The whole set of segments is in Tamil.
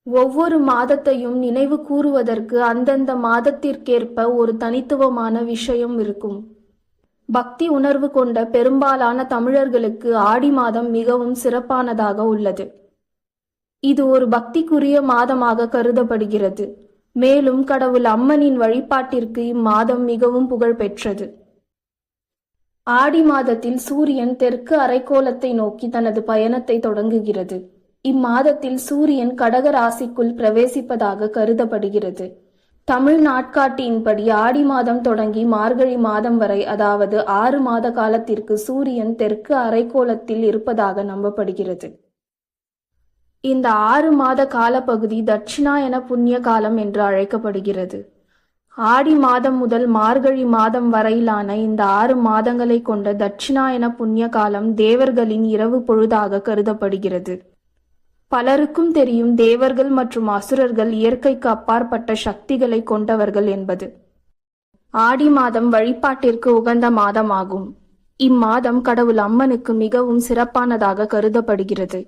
ஒவ்வொரு மாதத்தையும் நினைவு கூறுவதற்கு அந்தந்த மாதத்திற்கேற்ப ஒரு தனித்துவமான விஷயம் இருக்கும். பக்தி உணர்வு கொண்ட பெரும்பாலான தமிழர்களுக்கு ஆடி மாதம் மிகவும் சிறப்பானதாக உள்ளது. இது ஒரு பக்திக்குரிய மாதமாக கருதப்படுகிறது. மேலும் கடவுள் அம்மனின் வழிபாட்டிற்கு இம்மாதம் மிகவும் புகழ் பெற்றது. ஆடி மாதத்தில் சூரியன் தெற்கு அரைக்கோளத்தை நோக்கி தனது பயணத்தை தொடங்குகிறது. இம்மாதத்தில் சூரியன் கடக ராசிக்குள் பிரவேசிப்பதாக கருதப்படுகிறது. தமிழ் நாட்காட்டியின்படி ஆடி மாதம் தொடங்கி மார்கழி மாதம் வரை, அதாவது 6 மாத காலத்திற்கு சூரியன் தெற்கு அரைக்கோளத்தில் இருப்பதாக நம்பப்படுகிறது. இந்த 6 மாத காலப்பகுதி தட்சிணாயன புண்ணிய காலம் என்று அழைக்கப்படுகிறது. ஆடி மாதம் முதல் மார்கழி மாதம் வரையிலான இந்த 6 மாதங்களை கொண்ட தட்சிணாயன புண்ணிய காலம் தேவர்களின் இரவு பொழுதாக கருதப்படுகிறது. பலருக்கும் தெரியும் தேவர்கள் மற்றும் அசுரர்கள் இயற்கைக்கு அப்பாற்பட்ட சக்திகளை கொண்டவர்கள் என்பது. ஆடி மாதம் வழிபாட்டிற்கு உகந்த மாதமாகும். இம்மாதம் கடவுள் அம்மனுக்கு மிகவும் சிறப்பானதாக கருதப்படுகிறது.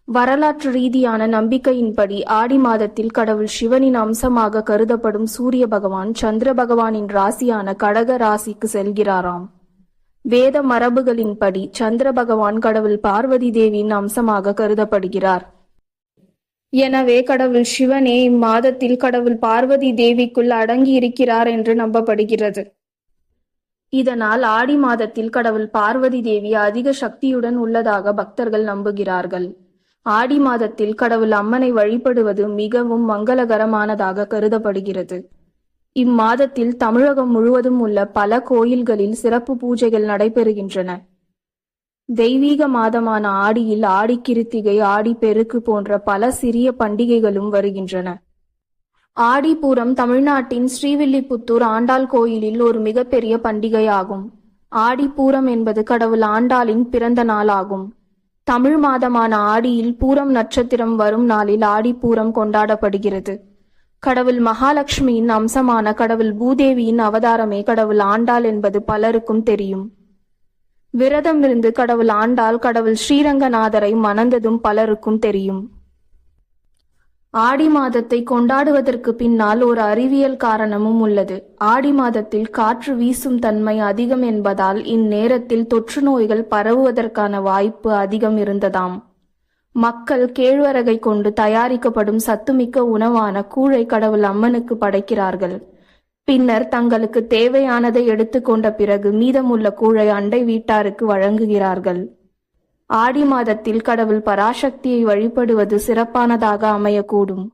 வரலாற்று ரீதியான நம்பிக்கையின்படி ஆடி மாதத்தில் கடவுள் சிவனின் அம்சமாக கருதப்படும் சூரிய பகவான் சந்திர பகவானின் ராசியான கடக ராசிக்கு செல்கிறாராம். வேத மரபுகளின்படி சந்திர பகவான் கடவுள் பார்வதி தேவியின் அம்சமாக கருதப்படுகிறார். எனவே கடவுள் சிவனே இம்மாதத்தில் கடவுள் பார்வதி தேவிக்குள் அடங்கி இருக்கிறார் என்று நம்பப்படுகிறது. இதனால் ஆடி மாதத்தில் கடவுள் பார்வதி தேவி அதிக சக்தியுடன் உள்ளதாக பக்தர்கள் நம்புகிறார்கள். ஆடி மாதத்தில் கடவுள் அம்மனை வழிபடுவது மிகவும் மங்களகரமானதாக கருதப்படுகிறது. இம்மாதத்தில் தமிழகம் முழுவதும் உள்ள பல கோயில்களில் சிறப்பு பூஜைகள் நடைபெறுகின்றன. தெய்வீக மாதமான ஆடியில் ஆடிக்கிருத்திகை, ஆடி பெருக்கு போன்ற பல சிறிய பண்டிகைகளும் வருகின்றன. ஆடிப்பூரம் தமிழ்நாட்டின் ஸ்ரீவில்லிபுத்தூர் ஆண்டாள் கோயிலில் ஒரு மிகப்பெரிய பண்டிகையாகும். ஆடிப்பூரம் என்பது கடவுள் ஆண்டாளின் பிறந்த நாள் ஆகும். தமிழ் மாதமான ஆடியில் பூரம் நட்சத்திரம் வரும் நாளில் ஆடிப்பூரம் கொண்டாடப்படுகிறது. கடவுள் மகாலட்சுமியின் அம்சமான கடவுள் பூதேவியின் அவதாரமே கடவுள் ஆண்டாள் என்பது பலருக்கும் தெரியும். விரதம் இருந்து கடவுள் ஆண்டாள் கடவுள் ஸ்ரீரங்கநாதரை மணந்ததும் பலருக்கும் தெரியும். ஆடி மாதத்தை கொண்டாடுவதற்கு பின்னால் ஒரு அறிவியல் காரணமும் உள்ளது. ஆடி மாதத்தில் காற்று வீசும் தன்மை அதிகம் என்பதால் இந்நேரத்தில் தொற்று நோய்கள் பரவுவதற்கான வாய்ப்பு அதிகம் இருந்ததாம். மக்கள் கேழ்வரகை கொண்டு தயாரிக்கப்படும் சத்துமிக்க உணவான கூழை கடவுள் அம்மனுக்கு படைக்கிறார்கள். பின்னர் தங்களுக்கு தேவையானதை எடுத்துக்கொண்ட பிறகு மீதமுள்ள கூழை அண்டை வீட்டாருக்கு வழங்குகிறார்கள். ஆடி மாதத்தில் கடவுள் பராசக்தியை வழிபடுவது சிறப்பானதாக அமையக்கூடும்.